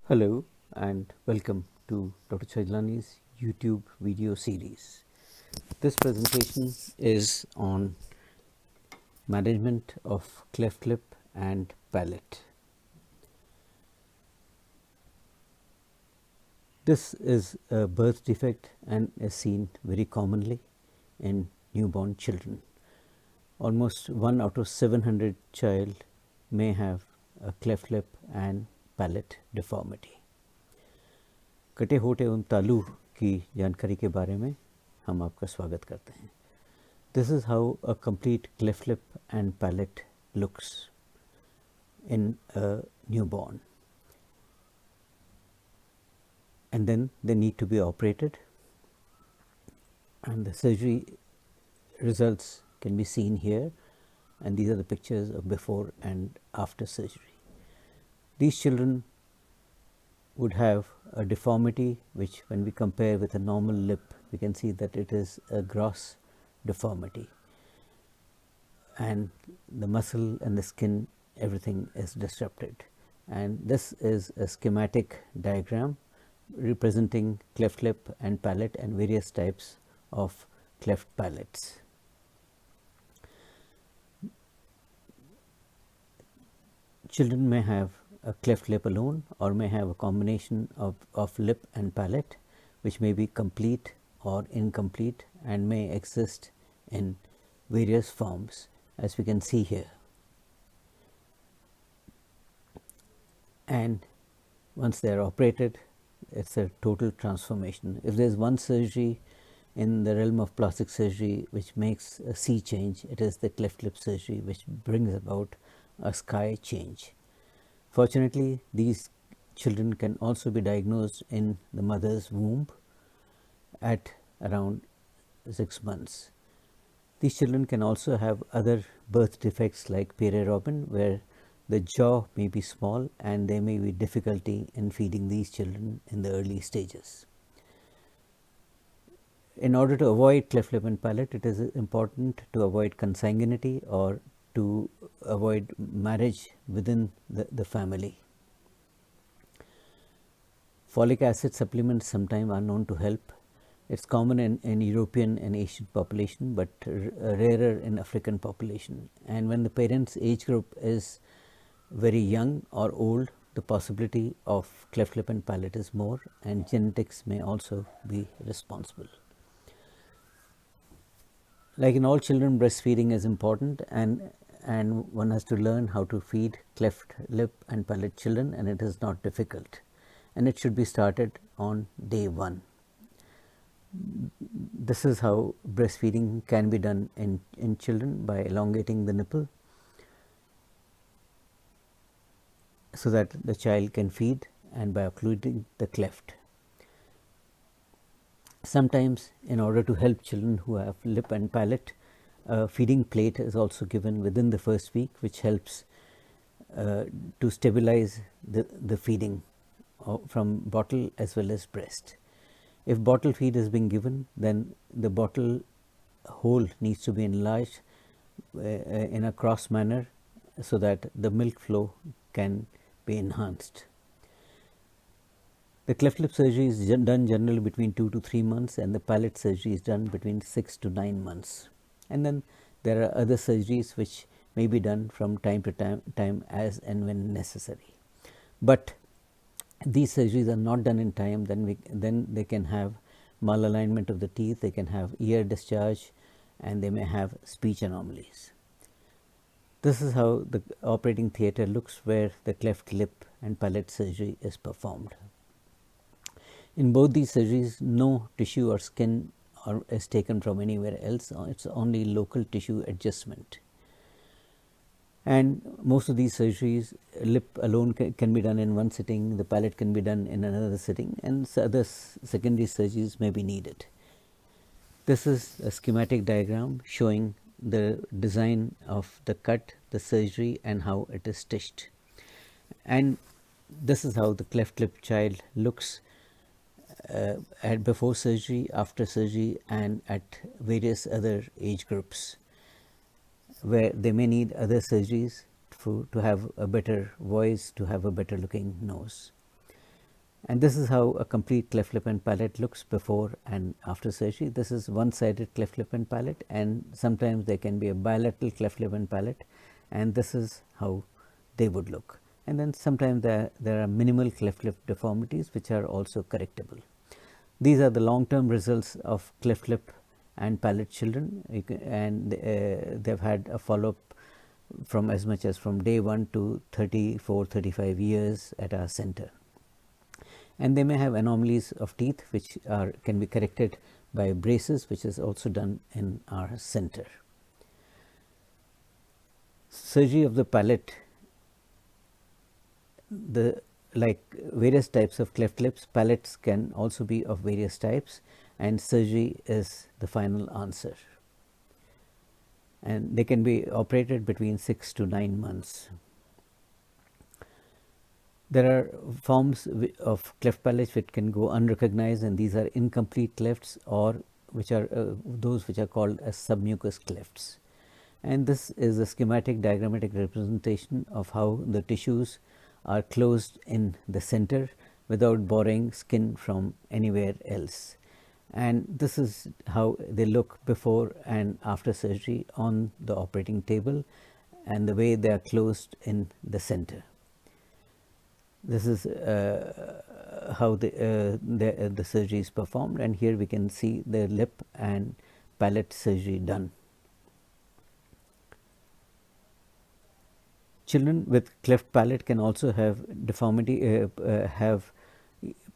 Hello and welcome to Dr. Chhajlani's YouTube video series. This presentation is on management of cleft lip and palate. This is a birth defect and is seen very commonly in newborn children. Almost 1 out of 700 child may have a cleft lip and palate deformity. कटे होठे उन तालू की जानकारी के बारे में हम आपका स्वागत करते हैं. This is how a complete cleft lip and palate looks in a newborn. And then they need to be operated, and the surgery results can be seen here, and these are the pictures of before and after surgery. These children would have a deformity which, when we compare with a normal lip, we can see that it is a gross deformity, and the muscle and the skin, everything is disrupted. And this is a schematic diagram representing cleft lip and palate and various types of cleft palates. Children may have a cleft lip alone or may have a combination of lip and palate, which may be complete or incomplete and may exist in various forms, as we can see here. And once they are operated, it's a total transformation. If there is one surgery in the realm of plastic surgery which makes a sea change, it is the cleft lip surgery which brings about a sky change. Fortunately, these children can also be diagnosed in the mother's womb at around 6 months. These children can also have other birth defects like Pierre Robin, where the jaw may be small and there may be difficulty in feeding these children in the early stages. In order to avoid cleft lip and palate, it is important to avoid consanguinity or to avoid marriage within the family. Folic acid supplements sometimes are known to help. It's common in European and Asian population, but rarer in African population. And when the parents' age group is very young or old, the possibility of cleft lip and palate is more, and genetics may also be responsible. Like in all children, breastfeeding is important, and one has to learn how to feed cleft lip and palate children, and it is not difficult, and it should be started on day 1. This is how breastfeeding can be done in children, by elongating the nipple so that the child can feed, and by occluding the cleft. Sometimes, in order to help children who have lip and palate, a feeding plate is also given within the first week, which helps to stabilize the feeding from bottle as well as breast. If bottle feed is being given, then the bottle hole needs to be enlarged in a cross manner so that the milk flow can be enhanced. The cleft lip surgery is done generally between 2 to 3 months, and the palate surgery is done between 6 to 9 months. And then there are other surgeries which may be done from time to time as and when necessary. But these surgeries are not done in time, then they can have malalignment of the teeth, they can have ear discharge, and they may have speech anomalies. This is how the operating theatre looks where the cleft lip and palate surgery is performed. In both these surgeries, no tissue or skin is taken from anywhere else. It's only local tissue adjustment. And most of these surgeries, lip alone can be done in one sitting, the palate can be done in another sitting, and other secondary surgeries may be needed. This is a schematic diagram showing the design of the cut, the surgery, and how it is stitched. And this is how the cleft lip child looks at before surgery, after surgery, and at various other age groups where they may need other surgeries to have a better voice, to have a better looking nose. And this is how a complete cleft lip and palate looks before and after surgery. This is one-sided cleft lip and palate, and sometimes there can be a bilateral cleft lip and palate, and this is how they would look. And then sometimes there are minimal cleft lip deformities which are also correctable. These are the long-term results of cleft lip and palate children, and they've had a follow-up from as much as from day 1 to 34-35 years at our center. And they may have anomalies of teeth which can be corrected by braces, which is also done in our center. Surgery of the palate, like various types of cleft lips, palates can also be of various types, and surgery is the final answer. And they can be operated between 6 to 9 months. There are forms of cleft palate which can go unrecognized, and these are incomplete clefts, or which are those which are called as sub mucous clefts. And this is a schematic diagrammatic representation of how the tissues are closed in the center without borrowing skin from anywhere else. And this is how they look before and after surgery on the operating table, and the way they are closed in the center. This is how the surgery is performed, and here we can see the lip and palate surgery done. Children with cleft palate can also have deformity, have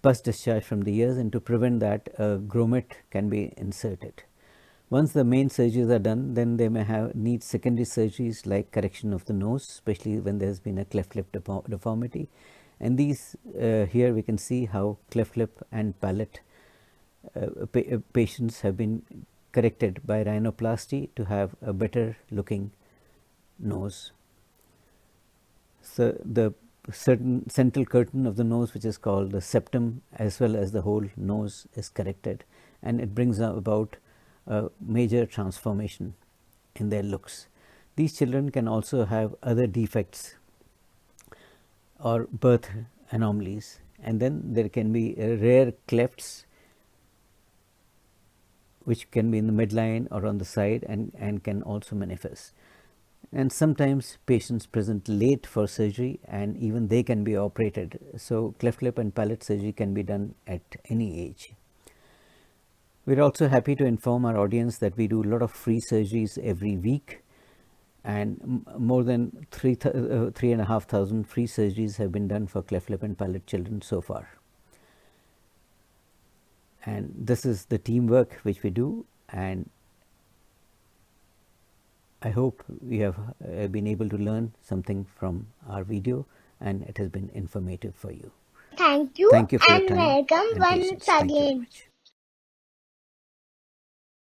pus discharge from the ears, and to prevent that, a grommet can be inserted. Once the main surgeries are done, then they may need secondary surgeries like correction of the nose, especially when there has been a cleft lip deformity. And these here we can see how cleft lip and palate patients have been corrected by rhinoplasty to have a better looking nose. So the certain central curtain of the nose, which is called the septum, as well as the whole nose, is corrected, and it brings about a major transformation in their looks. These children can also have other defects or birth anomalies, and then there can be rare clefts which can be in the midline or on the side, and can also manifest. And sometimes patients present late for surgery, and even they can be operated. So cleft lip and palate surgery can be done at any age. We are also happy to inform our audience that we do a lot of free surgeries every week, and more than 3,500 free surgeries have been done for cleft lip and palate children so far. And this is the teamwork which we do, and I hope we have been able to learn something from our video, and it has been informative for you. Thank you for your and time welcome and once patience. Thank you very again. much.